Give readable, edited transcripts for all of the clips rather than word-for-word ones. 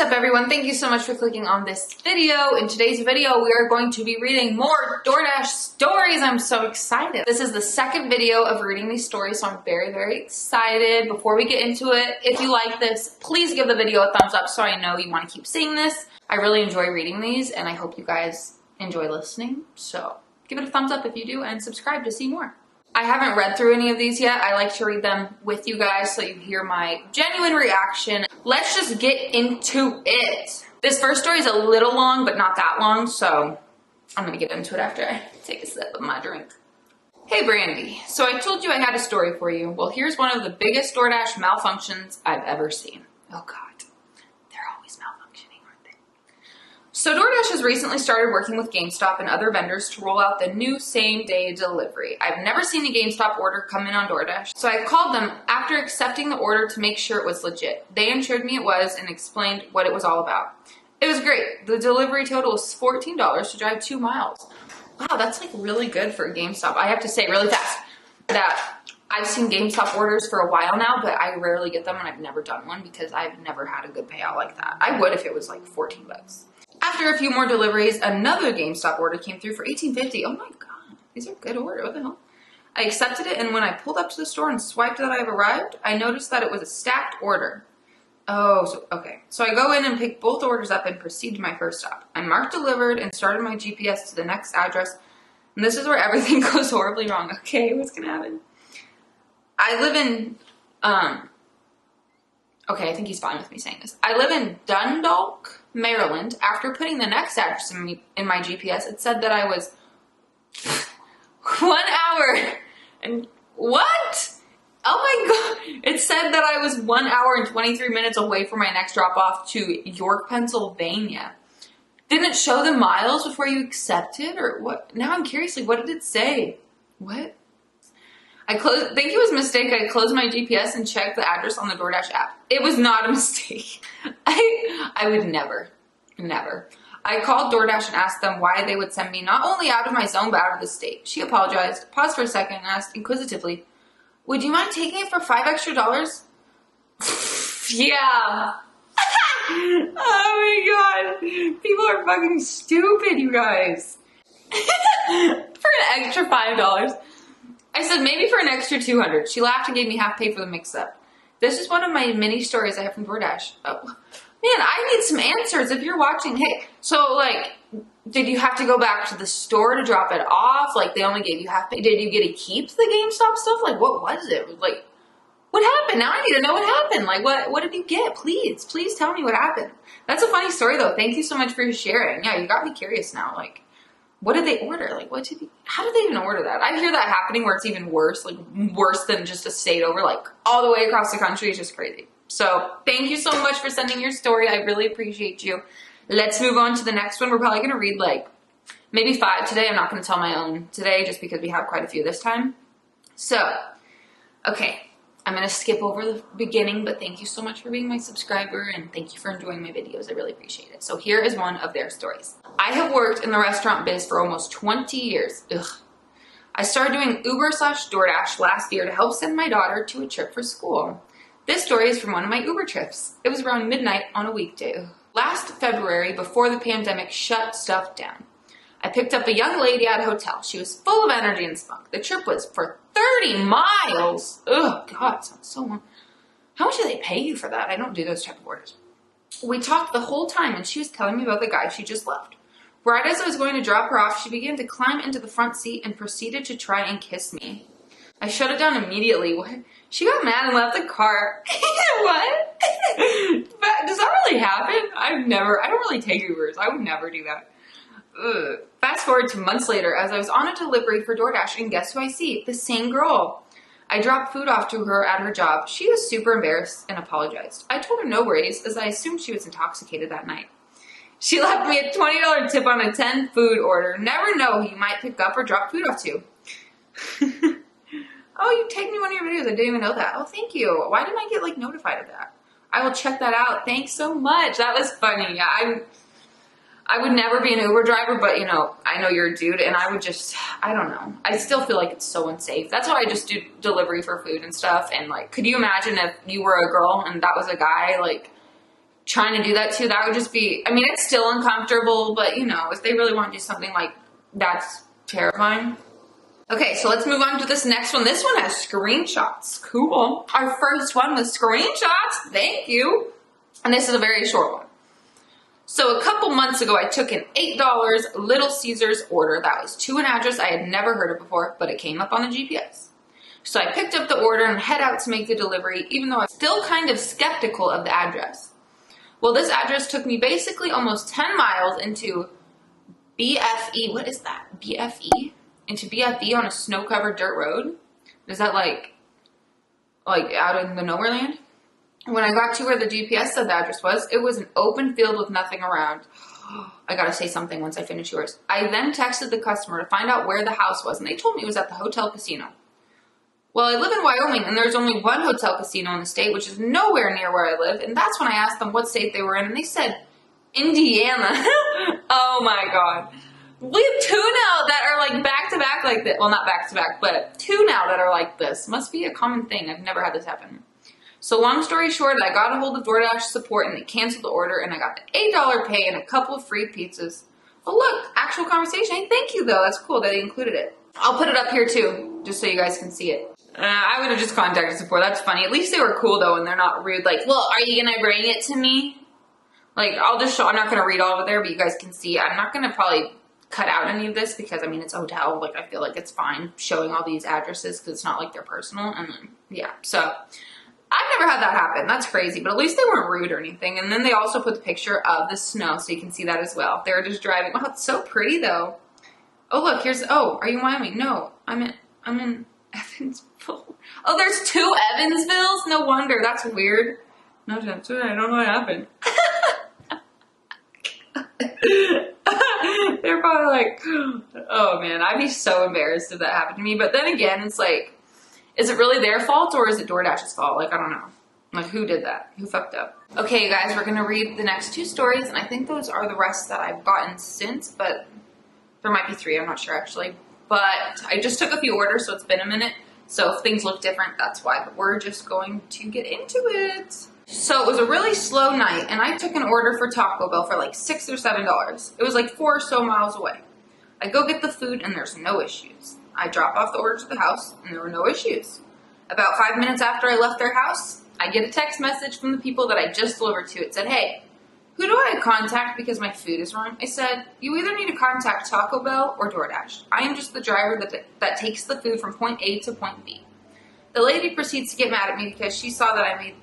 up, everyone? Thank you so much for clicking on this video. In today's video, we are going to be reading more DoorDash stories. I'm so excited. This is the second video of reading these stories, so I'm very, very excited. Before we get into it, if you like this, please give the video a thumbs up so I know you want to keep seeing this. I really enjoy reading these, and I hope you guys enjoy listening. So give it a thumbs up if you do, and subscribe to see more. I haven't read through any of these yet. I like to read them with you guys so you hear my genuine reaction. Let's just get into it. This first story is a little long, but not that long, so I'm gonna get into it after I take a sip of my drink. Hey Brandy, so I told you I had a story for you. Well, here's one of the biggest DoorDash malfunctions I've ever seen. Oh God. So DoorDash has recently started working with GameStop and other vendors to roll out the new same-day delivery. I've never seen a GameStop order come in on DoorDash, so I called them after accepting the order to make sure it was legit. They assured me it was and explained what it was all about. It was great. The delivery total was $14 to drive 2 miles. Wow, that's like really good for a GameStop. I have to say really fast that I've seen GameStop orders for a while now, but I rarely get them and I've never done one because I've never had a good payout like that. I would if it was like 14 bucks. After a few more deliveries, another GameStop order came through for $18.50. Oh my God, these are good orders. What the hell? I accepted it, and when I pulled up to the store and swiped that I've arrived, I noticed that it was a stacked order. Oh, okay. So I go in and pick both orders up and proceed to my first stop. I marked delivered and started my GPS to the next address, and this is where everything goes horribly wrong. Okay, what's gonna happen? I live in, okay, I think he's fine with me saying this. I live in Dundalk, Maryland. After putting the next address in my GPS, it said that I was 1 hour and what? Oh my God. It said that I was 1 hour and 23 minutes away from my next drop off to York, Pennsylvania. Didn't it show the miles before you accepted or what? Now I'm curious, like, what did it say? What? I think it was a mistake. I closed my GPS and checked the address on the DoorDash app. It was not a mistake. I would never. I called DoorDash and asked them why they would send me not only out of my zone, but out of the state. She apologized, paused for a second, and asked inquisitively, would you mind taking it for $5 extra? Yeah. Oh my God. People are fucking stupid, you guys. For an extra $5. I said, maybe for an extra $200. She laughed and gave me half pay for the mix-up. This is one of my many stories I have from DoorDash. Oh, man, I need some answers if you're watching. Hey, so, like, did you have to go back to the store to drop it off? Like, they only gave you half pay. Did you get to keep the GameStop stuff? Like, what was it? Like, what happened? Now I need to know what happened. Like, what did you get? Please tell me what happened. That's a funny story, though. Thank you so much for sharing. Yeah, you got me curious now. Like, what did they order? Like, how did they even order that? I hear that happening where it's even worse, like worse than just a state over, like all the way across the country. It's just crazy. So thank you so much for sending your story. I really appreciate you. Let's move on to the next one. We're probably going to read like maybe 5 today. I'm not going to tell my own today just because we have quite a few this time. So, okay. I'm going to skip over the beginning, but thank you so much for being my subscriber and thank you for enjoying my videos. I really appreciate it. So here is one of their stories. I have worked in the restaurant biz for almost 20 years. Ugh. I started doing Uber/DoorDash last year to help send my daughter to a trip for school. This story is from one of my Uber trips. It was around midnight on a weekday. Ugh. Last February, before the pandemic shut stuff down, I picked up a young lady at a hotel. She was full of energy and spunk. The trip was for 30 miles. Oh, God, sounds so long. How much do they pay you for that? I don't do those type of orders. We talked the whole time, and she was telling me about the guy she just left. Right as I was going to drop her off, she began to climb into the front seat and proceeded to try and kiss me. I shut it down immediately. What? She got mad and left the car. What? Does that really happen? I don't really take Ubers. I would never do that. Ugh. Fast forward to months later as I was on a delivery for DoorDash, and guess who I see? The same girl. I dropped food off to her at her job. She was super embarrassed and apologized. I told her no worries as I assumed she was intoxicated that night. She left me a $20 tip on a 10 food order. Never know who you might pick up or drop food off to. Oh, you tagged me in one of your videos. I didn't even know that. Oh, thank you. Why didn't I get like notified of that? I will check that out. Thanks so much. That was funny. Yeah, I would never be an Uber driver, but you know, I know you're a dude and I would just, I don't know. I still feel like it's so unsafe. That's why I just do delivery for food and stuff. And like, could you imagine if you were a girl and that was a guy, like trying to do that too. That would just be, I mean, it's still uncomfortable, but you know, if they really want to do something like that's terrifying. Okay, so let's move on to this next one. This one has screenshots. Cool. Our first one with screenshots. Thank you. And this is a very short one. So a couple months ago, I took an $8 Little Caesars order that was to an address I had never heard of before, but it came up on the GPS. So I picked up the order and head out to make the delivery, even though I'm still kind of skeptical of the address. Well, this address took me basically almost 10 miles into BFE. What is that? BFE? Into BFE on a snow-covered dirt road? Is that like out in the nowhere land? When I got to where the GPS said the address was, it was an open field with nothing around. I gotta say something once I finish yours. I then texted the customer to find out where the house was, and they told me it was at the hotel casino. Well, I live in Wyoming, and there's only one hotel casino in the state, which is nowhere near where I live, and that's when I asked them what state they were in, and they said, Indiana. Oh my god. We have two now that are like back-to-back like this. Well, not back-to-back, but two now that are like this. Must be a common thing. I've never had this happen. So long story short, I got a hold of DoorDash support and they canceled the order and I got the $8 pay and a couple of free pizzas. Oh look, actual conversation. Hey, thank you though. That's cool that they included it. I'll put it up here too, just so you guys can see it. I would have just contacted support. That's funny. At least they were cool though and they're not rude. Like, well, are you gonna bring it to me? Like, I'll just show, I'm not gonna read all of it there, but you guys can see. I'm not gonna probably cut out any of this because I mean, it's a hotel. Like, I feel like it's fine showing all these addresses because it's not like they're personal. And then, yeah, so I've never had that happen. That's crazy, but at least they weren't rude or anything. And then they also put the picture of the snow so you can see that as well. They were just driving. Oh, it's so pretty though. Oh, look, here's, oh, are you in Wyoming? No, I'm in Evansville. Oh, there's two Evansvilles? No wonder. That's weird. No, I don't know what happened. They're probably like, oh man, I'd be so embarrassed if that happened to me. But then again, it's like, is it really their fault or is it DoorDash's fault? Like, I don't know. Like, who did that? Who fucked up? Okay, guys, we're gonna read the next two stories, and I think those are the rest that I've gotten since, but there might be three, I'm not sure actually. But I just took a few orders, so it's been a minute. So if things look different, that's why. But we're just going to get into it. So it was a really slow night, and I took an order for Taco Bell for like $6 or $7. It was like 4 or so miles away. I go get the food, and there's no issues. I drop off the order to the house, and there were no issues. About 5 minutes after I left their house, I get a text message from the people that I just delivered to. It said, hey, who do I contact because my food is wrong? I said, you either need to contact Taco Bell or DoorDash. I am just the driver that takes the food from point A to point B. The lady proceeds to get mad at me because she saw that I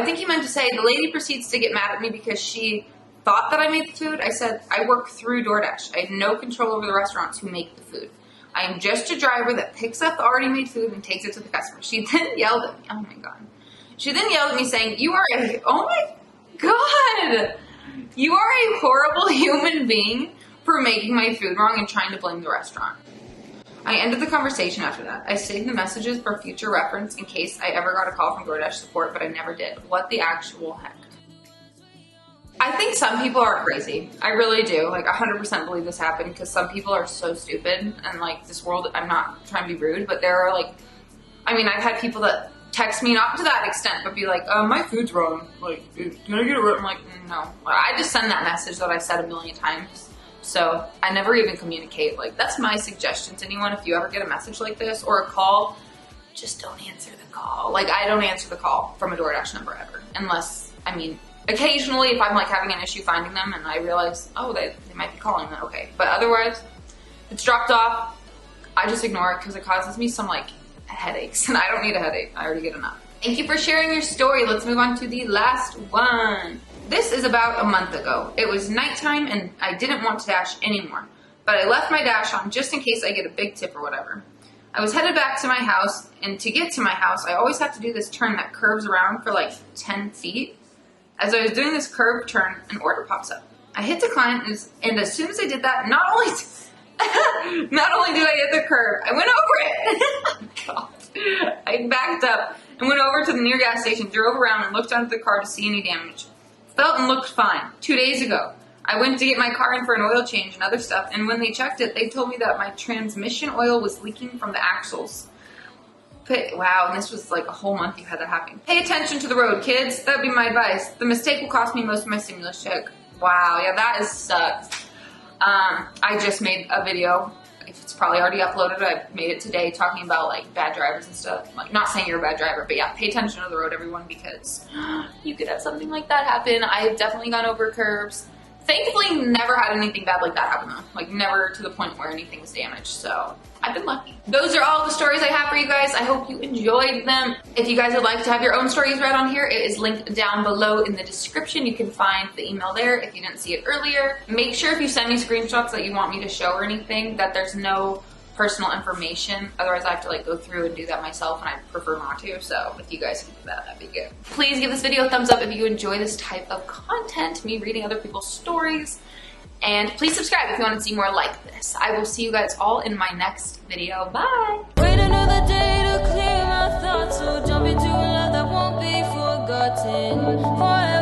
think he meant to say the lady proceeds to get mad at me because she thought that I made the food. I said, I work through DoorDash. I have no control over the restaurants who make the food. I am just a driver that picks up the already made food and takes it to the customer. She then yelled at me. Oh my God. She then yelled at me saying, oh my God, you are a horrible human being for making my food wrong and trying to blame the restaurant. I ended the conversation after that. I saved the messages for future reference in case I ever got a call from DoorDash support, but I never did. What the actual heck? I think some people are crazy. I really do. Like, 100% believe this happened because some people are so stupid and like this world, I'm not trying to be rude, but there are like, I mean, I've had people that text me, not to that extent, but be like, my food's wrong. Like, can I get it right? I'm like, no. I just send that message that I said a million times. So I never even communicate. Like, that's my suggestion to anyone. If you ever get a message like this or a call, just don't answer the call. Like, I don't answer the call from a DoorDash number ever. Unless, I mean, occasionally if I'm like having an issue finding them and I realize, oh, they might be calling, then okay. But otherwise, if it's dropped off, I just ignore it because it causes me some like headaches and I don't need a headache. I already get enough. Thank you for sharing your story. Let's move on to the last one. This is about a month ago. It was nighttime and I didn't want to dash anymore, but I left my dash on just in case I get a big tip or whatever. I was headed back to my house, and to get to my house, I always have to do this turn that curves around for like 10 feet. As I was doing this curved turn, an order pops up. I hit decline, and as soon as I did that, not only did I hit the curve, I went over it. God. I backed up and went over to the near gas station, drove around, and looked under the car to see any damage. Felt and looked fine. 2 days ago, I went to get my car in for an oil change and other stuff, and when they checked it, they told me that my transmission oil was leaking from the axles. Wow, and this was like a whole month you had that happen. Pay attention to the road, kids. That would be my advice. The mistake will cost me most of my stimulus check. Wow, yeah, that is sucks. I just made a video. It's probably already uploaded. I made it today talking about like bad drivers and stuff. Like, not saying you're a bad driver, but yeah, pay attention to the road, everyone, because you could have something like that happen. I've definitely gone over curbs. Thankfully, never had anything bad like that happen though. Like, never to the point where anything was damaged, so I've been lucky. Those are all the stories I have for you guys. I hope you enjoyed them. If you guys would like to have your own stories read on here, it is linked down below in the description. You can find the email there if you didn't see it earlier. Make sure if you send me screenshots that you want me to show or anything, that there's no personal information. Otherwise, I have to like go through and do that myself, and I prefer not to. So if you guys can do that, that'd be good. Please give this video a thumbs up if you enjoy this type of content, me reading other people's stories. And please subscribe if you want to see more like this. I will see you guys all in my next video. Bye! Wait another day to clear my thoughts, so jump into a love that won't be forgotten forever.